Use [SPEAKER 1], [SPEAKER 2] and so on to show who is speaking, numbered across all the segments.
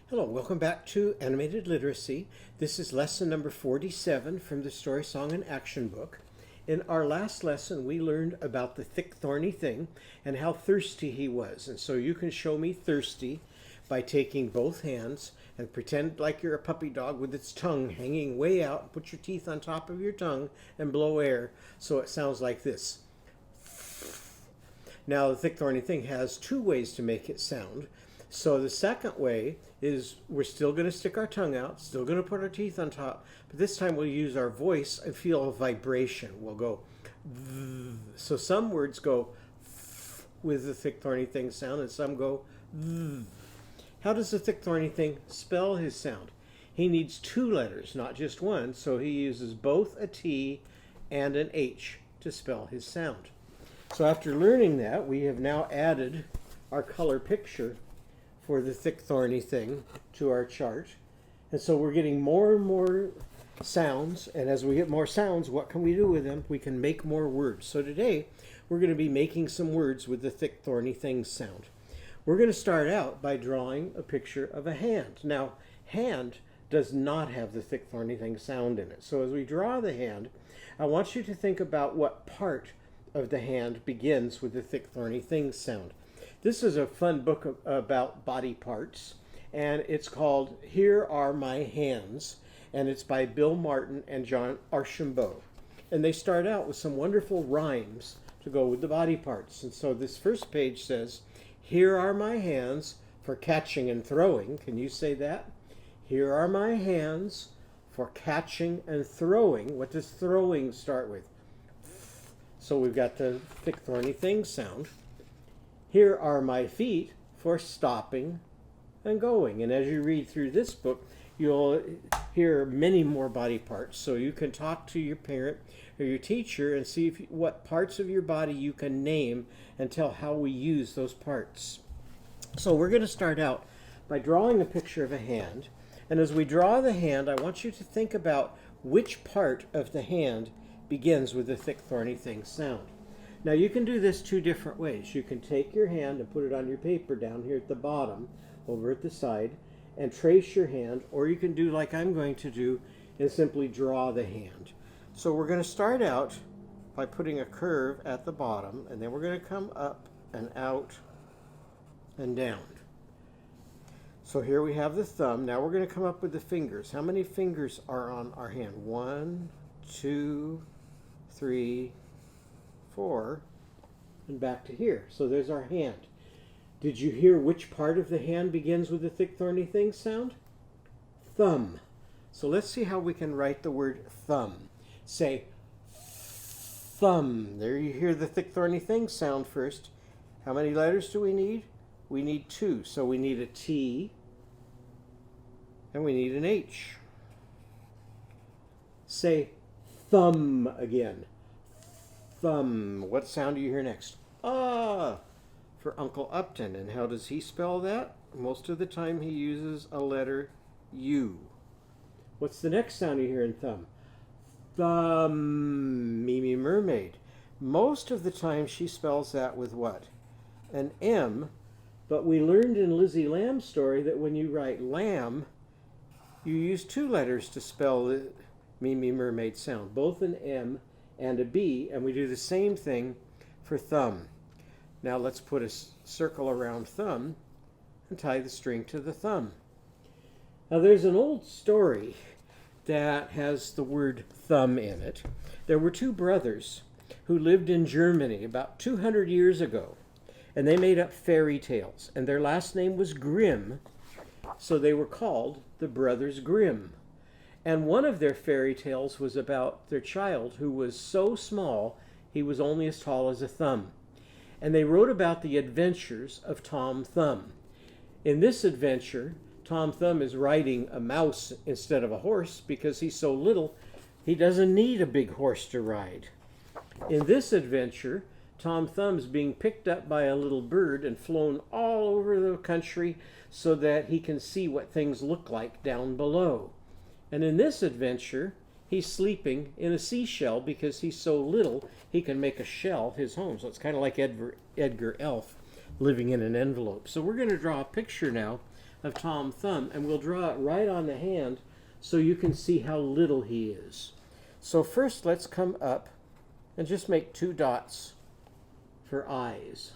[SPEAKER 1] Hello, welcome back to Animated Literacy. This is lesson number 47 from the Story, Song, and Action book. In our last lesson, we learned about the thick, thorny thing and how thirsty he was. And so you can show me thirsty by taking both hands and pretend like you're a puppy dog with its tongue hanging way out. Put your teeth on top of your tongue and blow air so it sounds like this. Now, the thick, thorny thing has two ways to make it sound. So the second way is we're still going to stick our tongue out, still going to put our teeth on top, but this time we'll use our voice and feel a vibration. We'll go th. So some words go th with the thick thorny thing sound and some go th. How does the thick thorny thing spell his sound? He needs two letters, not just one, so he uses both a T and an H to spell his sound. So after learning that, we have now added our color picture for the thick thorny thing to our chart. And so we're getting more and more sounds, and as we get more sounds, what can we do with them? We can make more words. So today we're going to be making some words with the thick thorny thing sound. We're going to start out by drawing a picture of a hand. Now, hand does not have the thick thorny thing sound in it. So as we draw the hand, I want you to think about what part of the hand begins with the thick thorny thing sound. This is a fun book about body parts, and it's called Here Are My Hands, and it's by Bill Martin and John Archambault. And they start out with some wonderful rhymes to go with the body parts. And so this first page says, here are my hands for catching and throwing. Can you say that? Here are my hands for catching and throwing. What does throwing start with? So we've got the thick thorny thing sound. Here are my feet for stopping and going. And as you read through this book, you'll hear many more body parts. So you can talk to your parent or your teacher and see what parts of your body you can name and tell how we use those parts. So we're going to start out by drawing a picture of a hand. And as we draw the hand, I want you to think about which part of the hand begins with the thick thorny thing sound. Now you can do this two different ways. You can take your hand and put it on your paper down here at the bottom, over at the side, and trace your hand, or you can do like I'm going to do and simply draw the hand. So we're going to start out by putting a curve at the bottom, and then we're going to come up and out and down. So here we have the thumb. Now we're going to come up with the fingers. How many fingers are on our hand? 1, 2, 3, 4, and back to here. So there's our hand. Did you hear which part of the hand begins with the thick thorny thing sound? Thumb. So let's see how we can write the word thumb. Say thumb. There you hear the thick thorny thing sound first. How many letters do we need? We need 2. So we need a T and we need an H. Say thumb again. Thumb. What sound do you hear next? Ah, for Uncle Upton. And how does he spell that? Most of the time he uses a letter U. What's the next sound you hear in thumb? Thumb. Mimi Mermaid. Most of the time she spells that with what? An M. But we learned in Lizzie Lamb's story that when you write lamb, you use 2 letters to spell the Mimi Mermaid sound, both an M and a B, and we do the same thing for thumb. Now let's put a circle around thumb and tie the string to the thumb. Now there's an old story that has the word thumb in it. There were 2 brothers who lived in Germany about 200 years ago, and they made up fairy tales, and their last name was Grimm, so they were called the Brothers Grimm. And one of their fairy tales was about their child who was so small he was only as tall as a thumb. And they wrote about the adventures of Tom Thumb. In this adventure, Tom Thumb is riding a mouse instead of a horse because he's so little he doesn't need a big horse to ride. In this adventure, Tom Thumb's being picked up by a little bird and flown all over the country so that he can see what things look like down below. And in this adventure, he's sleeping in a seashell because he's so little he can make a shell his home. So it's kind of like Edgar Elf living in an envelope. So we're going to draw a picture now of Tom Thumb, and we'll draw it right on the hand so you can see how little he is. So first let's come up and just make 2 dots for eyes.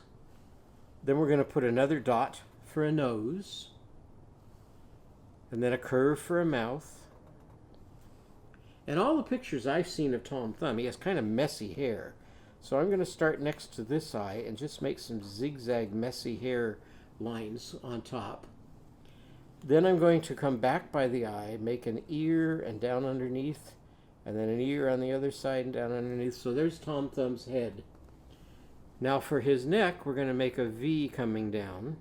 [SPEAKER 1] Then we're going to put another dot for a nose, and then a curve for a mouth. And all the pictures I've seen of Tom Thumb, he has kind of messy hair. So I'm going to start next to this eye and just make some zigzag messy hair lines on top. Then I'm going to come back by the eye, make an ear and down underneath, and then an ear on the other side and down underneath. So there's Tom Thumb's head. Now for his neck, we're going to make a V coming down.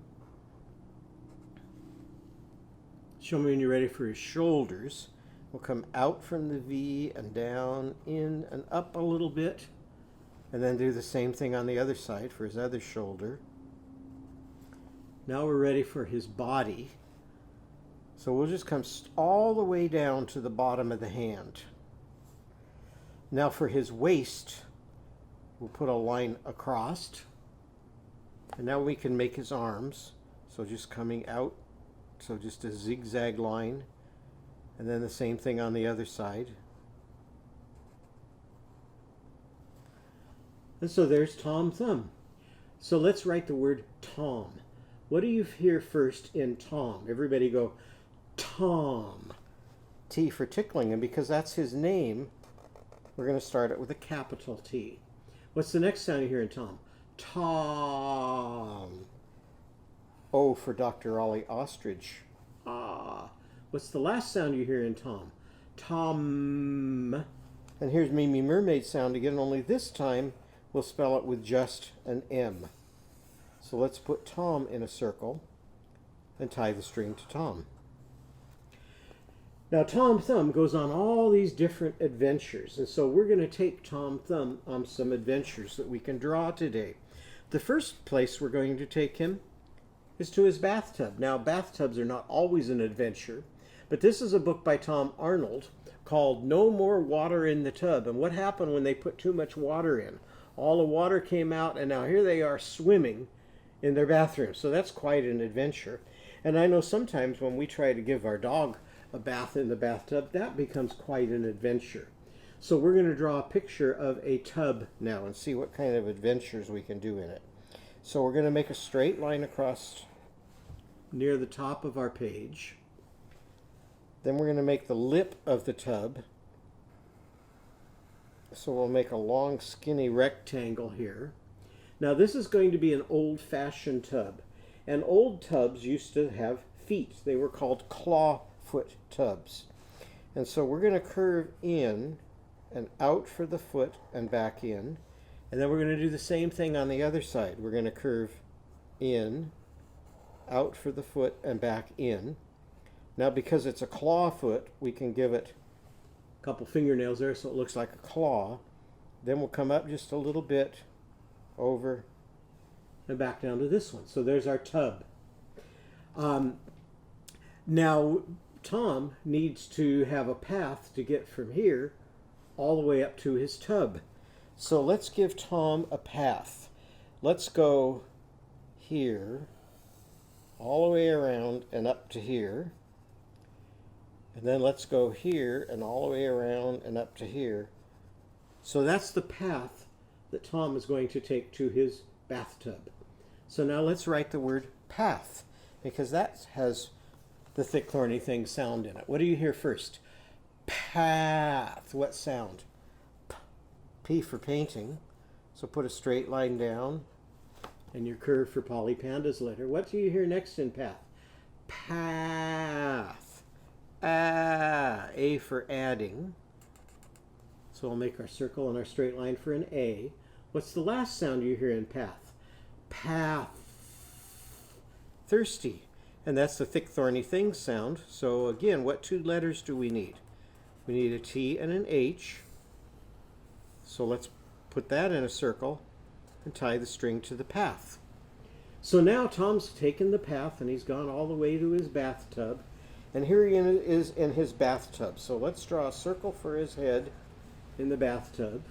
[SPEAKER 1] Show me when you're ready for his shoulders. We'll come out from the V and down, in and up a little bit. And then do the same thing on the other side for his other shoulder. Now we're ready for his body. So we'll just come all the way down to the bottom of the hand. Now for his waist, we'll put a line across. And now we can make his arms. So just coming out, so just a zigzag line. And then the same thing on the other side. And so there's Tom Thumb. So let's write the word Tom. What do you hear first in Tom? Everybody go, Tom. T for tickling, and because that's his name, we're going to start it with a capital T. What's the next sound you hear in Tom? Tom. O for Dr. Ollie Ostrich. Ah. What's the last sound you hear in Tom? Tom. And here's Mimi Mermaid sound again, only this time we'll spell it with just an M. So let's put Tom in a circle and tie the string to Tom. Now Tom Thumb goes on all these different adventures, and so we're going to take Tom Thumb on some adventures that we can draw today. The first place we're going to take him is to his bathtub. Now bathtubs are not always an adventure, but this is a book by Tom Arnold called No More Water in the Tub. And what happened when they put too much water in? All the water came out, and now here they are swimming in their bathroom. So that's quite an adventure. And I know sometimes when we try to give our dog a bath in the bathtub, that becomes quite an adventure. So we're going to draw a picture of a tub now and see what kind of adventures we can do in it. So we're going to make a straight line across near the top of our page. Then we're going to make the lip of the tub. So we'll make a long skinny rectangle here. Now this is going to be an old-fashioned tub. And old tubs used to have feet. They were called clawfoot tubs. And so we're going to curve in and out for the foot and back in. And then we're going to do the same thing on the other side. We're going to curve in, out for the foot and back in. Now because it's a claw foot, we can give it couple fingernails there so it looks like a claw. Then we'll come up just a little bit over and back down to this one. So there's our tub. Now Tom needs to have a path to get from here all the way up to his tub. So let's give Tom a path. Let's go here all the way around and up to here. And then let's go here and all the way around and up to here. So that's the path that Tom is going to take to his bathtub. So now let's write the word path, because that has the thick thorny thing sound in it. What do you hear first? Path. What sound? P. P for painting. So put a straight line down and your curve for Polly Panda's letter. What do you hear next in path? Path. A for adding. So we'll make our circle and our straight line for an A. What's the last sound you hear in path? Path. Thirsty. And that's the thick thorny thing sound. So again, what 2 letters do we need? We need a T and an H. So let's put that in a circle and tie the string to the path. So now Tom's taken the path and he's gone all the way to his bathtub. And here he is in his bathtub. So let's draw a circle for his head in the bathtub.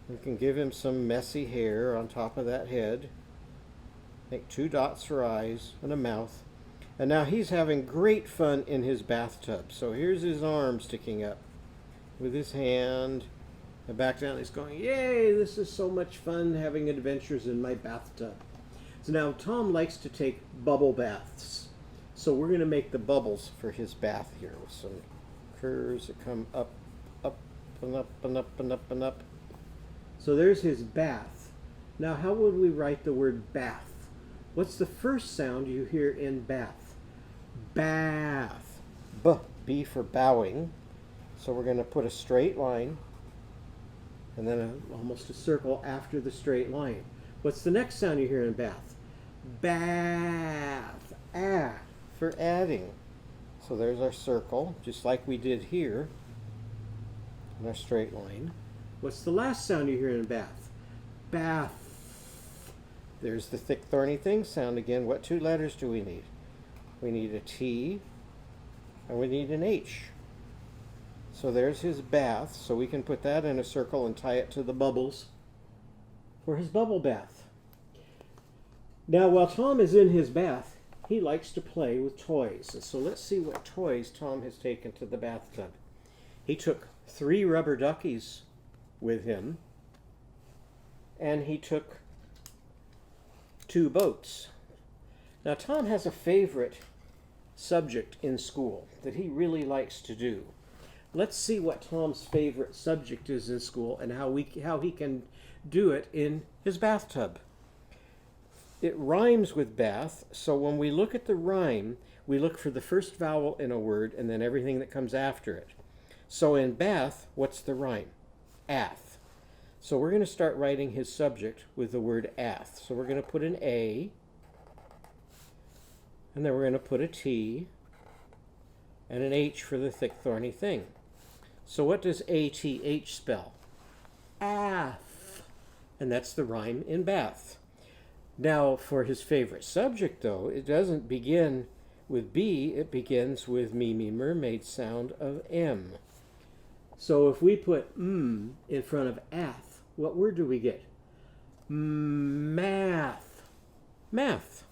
[SPEAKER 1] We can give him some messy hair on top of that head. Make 2 dots for eyes and a mouth. And now he's having great fun in his bathtub. So here's his arm sticking up with his hand. And back down, he's going, yay, this is so much fun having adventures in my bathtub. So now Tom likes to take bubble baths. So we're going to make the bubbles for his bath here with some curves that come up, up, and up, and up, and up, and up. So there's his bath. Now how would we write the word bath? What's the first sound you hear in bath? Bath. B for bowing. So we're going to put a straight line and then almost a circle after the straight line. What's the next sound you hear in bath? Bath. For adding. So there's our circle, just like we did here in our straight line. What's the last sound you hear in bath? Bath. There's the thick thorny thing sound again. What two letters do we need? We need a T and we need an H. So there's his bath, so we can put that in a circle and tie it to the bubbles for his bubble bath. Now while Tom is in his bath, he likes to play with toys. And so let's see what toys Tom has taken to the bathtub. He took 3 rubber duckies with him, and he took 2 boats. Now Tom has a favorite subject in school that he really likes to do. Let's see what Tom's favorite subject is in school and how he can do it in his bathtub. It rhymes with bath, so when we look at the rhyme, we look for the first vowel in a word and then everything that comes after it. So in bath, what's the rhyme? Ath. So we're going to start writing his subject with the word ath. So we're going to put an A, and then we're going to put a T, and an H for the thick thorny thing. So what does A-T-H spell? Ath. And that's the rhyme in bath. Now for his favorite subject though, it doesn't begin with B, it begins with me, mermaid sound of M. So if we put in front of ath, what word do we get? Math. Math.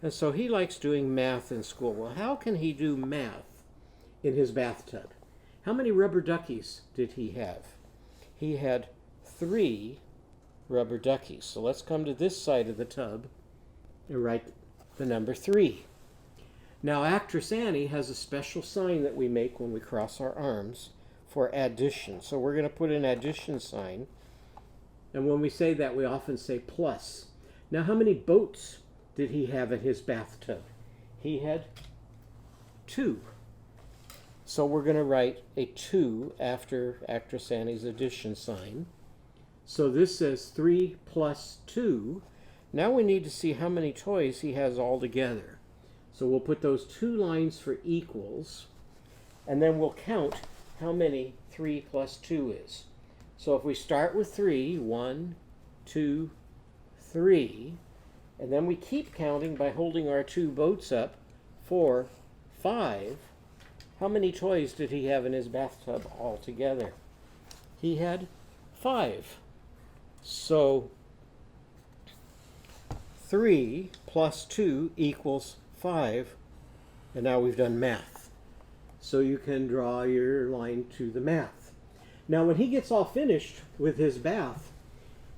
[SPEAKER 1] And so he likes doing math in school. Well, how can he do math in his bathtub? How many rubber duckies did he have? He had 3 rubber duckies. So let's come to this side of the tub and write the number 3. Now actress Annie has a special sign that we make when we cross our arms for addition. So we're going to put an addition sign. And when we say that, we often say plus. Now how many boats did he have in his bathtub? He had 2. So we're going to write a 2 after actress Annie's addition sign. So this says 3 plus 2. Now we need to see how many toys he has all together. So we'll put those 2 lines for equals, and then we'll count how many 3 plus 2 is. So if we start with 3, 1, 2, 3, and then we keep counting by holding our 2 boats up, 4, 5, how many toys did he have in his bathtub altogether? He had 5. So 3 plus 2 equals 5, and now we've done math. So you can draw your line to the math. Now when he gets all finished with his bath,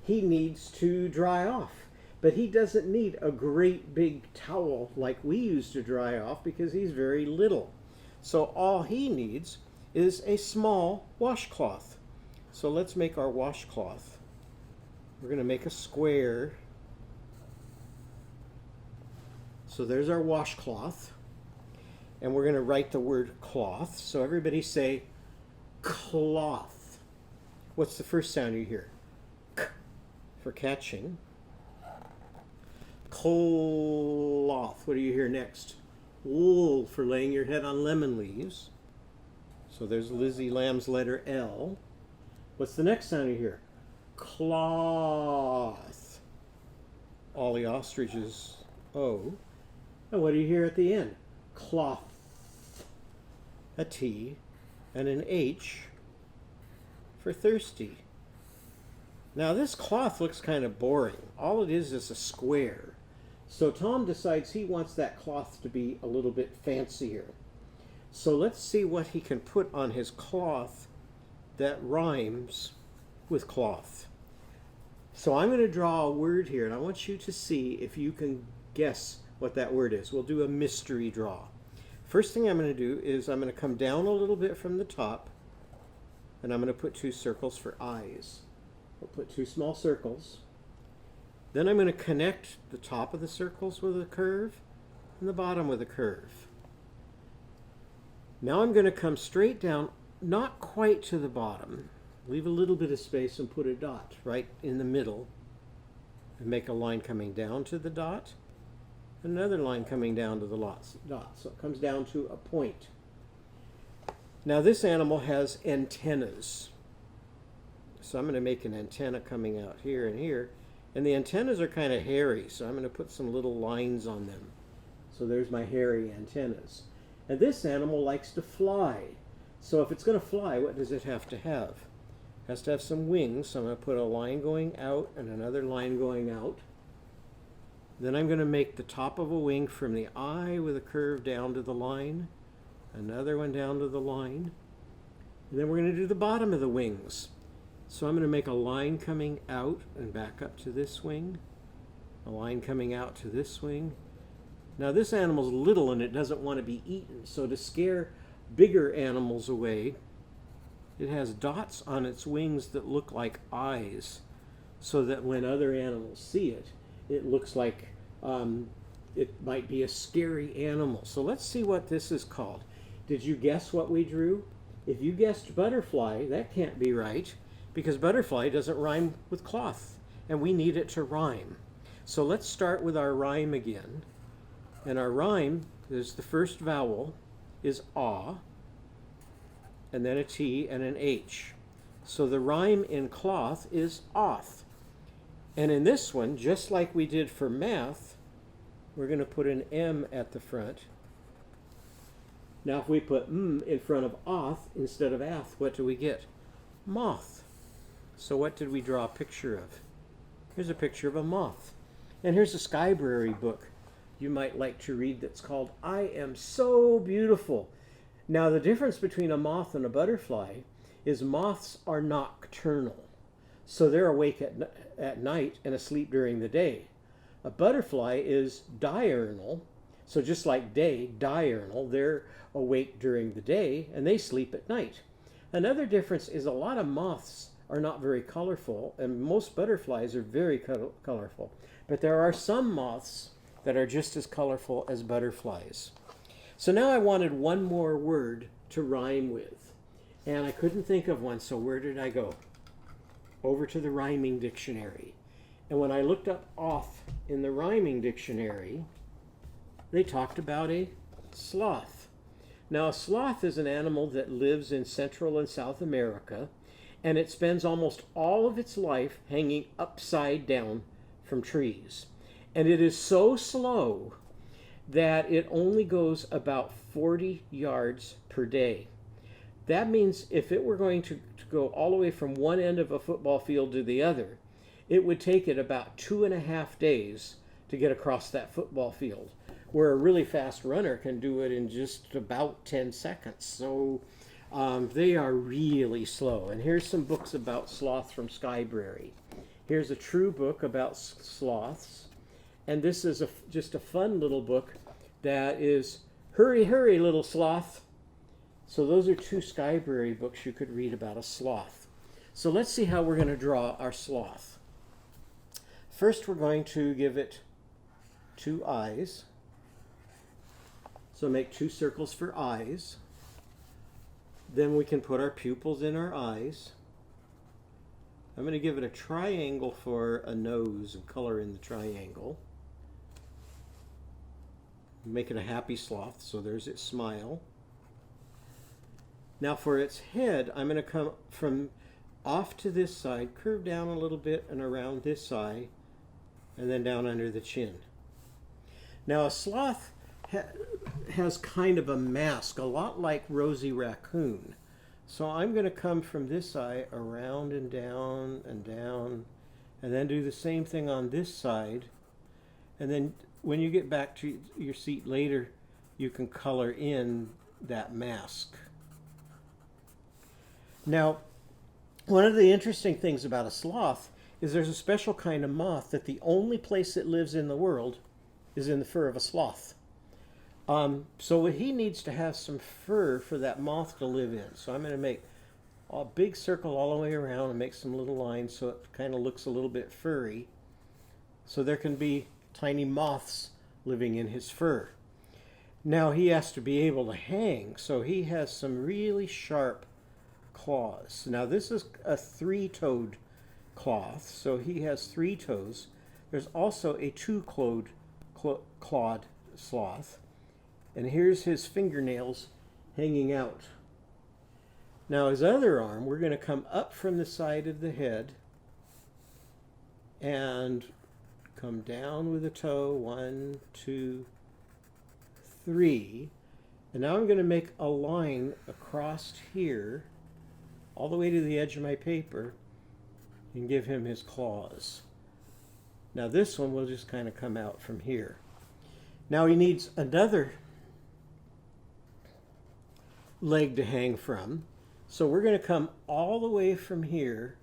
[SPEAKER 1] he needs to dry off. But he doesn't need a great big towel like we use to dry off because he's very little. So all he needs is a small washcloth. So let's make our washcloth. We're going to make a square. So there's our washcloth. And we're going to write the word cloth. So everybody say cloth. What's the first sound you hear? K for catching. Cloth. What do you hear next? L for laying your head on lemon leaves. So there's Lizzie Lamb's letter L. What's the next sound you hear? Cloth. Ollie Ostrich's O. And what do you hear at the end? Cloth. A T and an H for thirsty. Now this cloth looks kind of boring. All it is a square. So Tom decides he wants that cloth to be a little bit fancier. So let's see what he can put on his cloth that rhymes with cloth. So I'm going to draw a word here, and I want you to see if you can guess what that word is. We'll do a mystery draw. First thing I'm going to do is I'm going to come down a little bit from the top, and I'm going to put 2 circles for eyes. I'll put 2 small circles. Then I'm going to connect the top of the circles with a curve and the bottom with a curve. Now I'm going to come straight down, not quite to the bottom. Leave a little bit of space and put a dot right in the middle. And make a line coming down to the dot. Another line coming down to the dot. So it comes down to a point. Now this animal has antennas. So I'm going to make an antenna coming out here and here. And the antennas are kind of hairy, so I'm going to put some little lines on them. So there's my hairy antennas. And this animal likes to fly. So if it's going to fly, what does it have to have? It has to have some wings, so I'm going to put a line going out and another line going out. Then I'm going to make the top of a wing from the eye with a curve down to the line, another one down to the line, and then we're going to do the bottom of the wings. So I'm going to make a line coming out and back up to this wing, a line coming out to this wing. Now this animal's little and it doesn't want to be eaten, so to scare bigger animals away, it has dots on its wings that look like eyes, so that when other animals see it, it looks like it might be a scary animal. So let's see what this is called. Did you guess what we drew? If you guessed butterfly, that can't be right, because butterfly doesn't rhyme with cloth, and we need it to rhyme. So let's start with our rhyme again. And our rhyme is the first vowel is ah, and then a T and an H. So the rhyme in cloth is oth. And in this one, just like we did for math, we're going to put an M at the front. Now if we put M in front of oth instead of ath, what do we get? Moth. So what did we draw a picture of? Here's a picture of a moth. And here's a Skybrary book you might like to read that's called I Am So Beautiful. Now the difference between a moth and a butterfly is moths are nocturnal. So they're awake at night and asleep during the day. A butterfly is diurnal. So just like day, diurnal, they're awake during the day and they sleep at night. Another difference is a lot of moths are not very colorful, and most butterflies are very colorful. But there are some moths that are just as colorful as butterflies. So now I wanted one more word to rhyme with, and I couldn't think of one, so where did I go? Over to the rhyming dictionary. And when I looked up oth in the rhyming dictionary, they talked about a sloth. Now a sloth is an animal that lives in Central and South America, and it spends almost all of its life hanging upside down from trees. And it is so slow that it only goes about 40 yards per day. That means if it were going to go all the way from one end of a football field to the other, it would take it about 2.5 days to get across that football field, where a really fast runner can do it in just about 10 seconds. So they are really slow. And here's some books about sloth from Skybrary. Here's a true book about sloths. And this is just a fun little book that is Hurry, Hurry, Little Sloth. So those are 2 Skybrary books you could read about a sloth. So let's see how we're going to draw our sloth. First, we're going to give it 2 eyes. So make 2 circles for eyes. Then we can put our pupils in our eyes. I'm going to give it a triangle for a nose and color in the triangle. Make it a happy sloth, so there's its smile. Now for its head, I'm going to come from off to this side, curve down a little bit and around this eye, and then down under the chin. Now a sloth has kind of a mask, a lot like Rosie Raccoon. So I'm going to come from this eye around and down, and then do the same thing on this side. And then when you get back to your seat later, you can color in that mask. Now, one of the interesting things about a sloth is there's a special kind of moth that the only place it lives in the world is in the fur of a sloth. So he needs to have some fur for that moth to live in. So I'm going to make a big circle all the way around and make some little lines so it kind of looks a little bit furry. So there can be tiny moths living in his fur. Now he has to be able to hang, so he has some really sharp claws. Now this is a three-toed cloth, so he has 3 toes. There's also a two-clawed sloth, and here's his fingernails hanging out. Now his other arm, we're going to come up from the side of the head and come down with a toe, 1, 2, 3, and now I'm going to make a line across here all the way to the edge of my paper and give him his claws. Now this one will just kind of come out from here. Now he needs another leg to hang from, so we're going to come all the way from here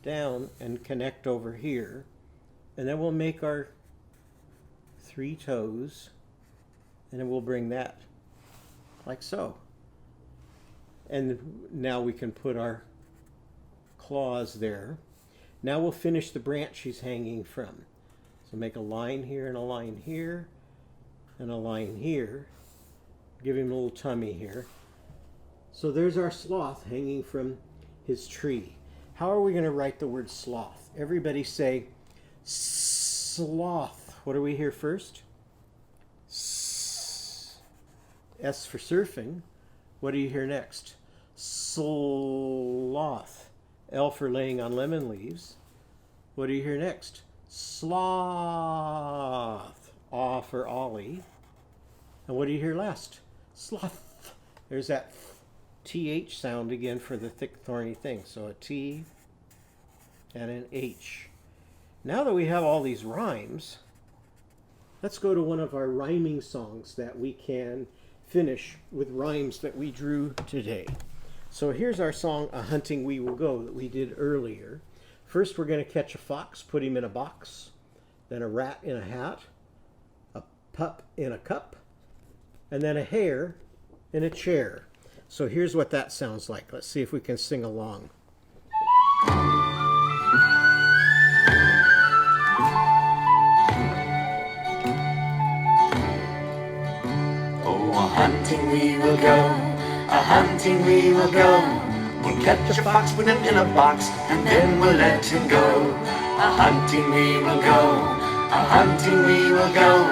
[SPEAKER 1] down and connect over here, and then we'll make our 3 toes, and then we'll bring that like so. And now we can put our claws there. Now we'll finish the branch he's hanging from. So make a line here and a line here and a line here. Give him a little tummy here. So there's our sloth hanging from his tree. How are we going to write the word sloth? Everybody say sloth. What do we hear first? S for surfing. What do you hear next? Sloth. L for laying on lemon leaves. What do you hear next? Sloth. Aw for Ollie. And what do you hear last? Sloth. There's that TH sound again for the thick thorny thing. So a T and an H. Now that we have all these rhymes, let's go to one of our rhyming songs that we can finish with rhymes that we drew today. So here's our song, A Hunting We Will Go, that we did earlier. First we're going to catch a fox, put him in a box, then a rat in a hat, a pup in a cup, and then a hare in a chair. So here's what that sounds like. Let's see if we can sing along.
[SPEAKER 2] Oh, a-hunting we will go, a-hunting we will go. We'll catch a fox, put him in a box, and then we'll let him go. A-hunting we will go, a-hunting we will go.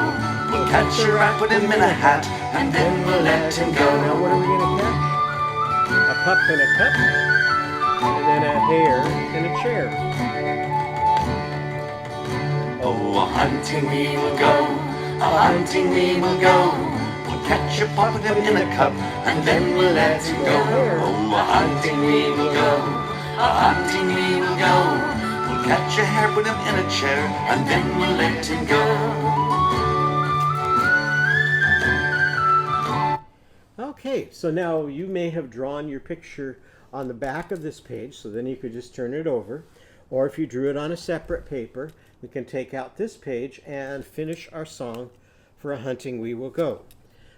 [SPEAKER 2] We'll catch a rat, put him in a hat, and then we'll let him go.
[SPEAKER 1] Now what are we going to catch? A pup in a cup, and then a hare in a chair.
[SPEAKER 2] Oh, a-hunting we will go, a-hunting we will go. We'll catch a pup, put him in a cup, and then we'll let him go. Oh, a-hunting we will go, a-hunting we will go. We'll catch a hare, put him in a chair, and then we'll let him go.
[SPEAKER 1] Okay, so now you may have drawn your picture on the back of this page, so then you could just turn it over. Or if you drew it on a separate paper, we can take out this page and finish our song for A Hunting We Will Go.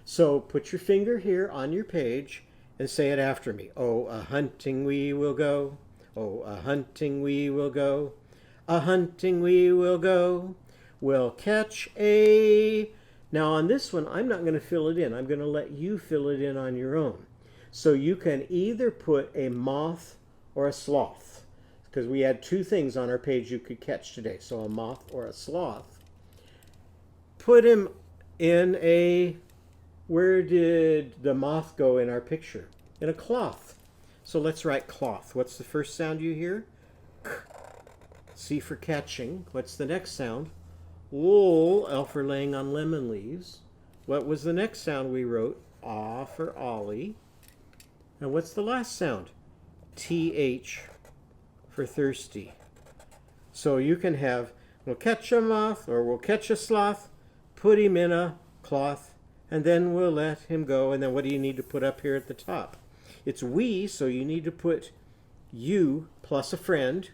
[SPEAKER 1] So put your finger here on your page and say it after me. Oh, a-hunting we will go. Oh, a-hunting we will go. A-hunting we will go. We'll catch a... Now on this one, I'm not going to fill it in. I'm going to let you fill it in on your own. So you can either put a moth or a sloth, because we had 2 things on our page you could catch today. So a moth or a sloth. Put him in a... Where did the moth go in our picture? In a cloth. So let's write cloth. What's the first sound you hear? K. C for catching. What's the next sound? Wool. L for laying on lemon leaves. What was the next sound we wrote? Ah for Ollie. And what's the last sound? TH for thirsty. So you can have We'll catch a moth, or we'll catch a sloth, put him in a cloth, and then we'll let him go. And then what do you need to put up here at the top? It's we, so you need to put you plus a friend.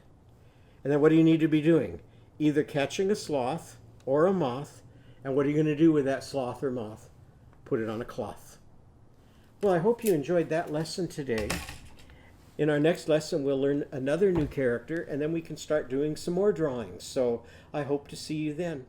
[SPEAKER 1] And then what do you need to be doing? Either catching a sloth or a moth. And what are you going to do with that sloth or moth? Put it on a cloth. Well, I hope you enjoyed that lesson today. In our next lesson, we'll learn another new character, and then we can start doing some more drawings. So I hope to see you then.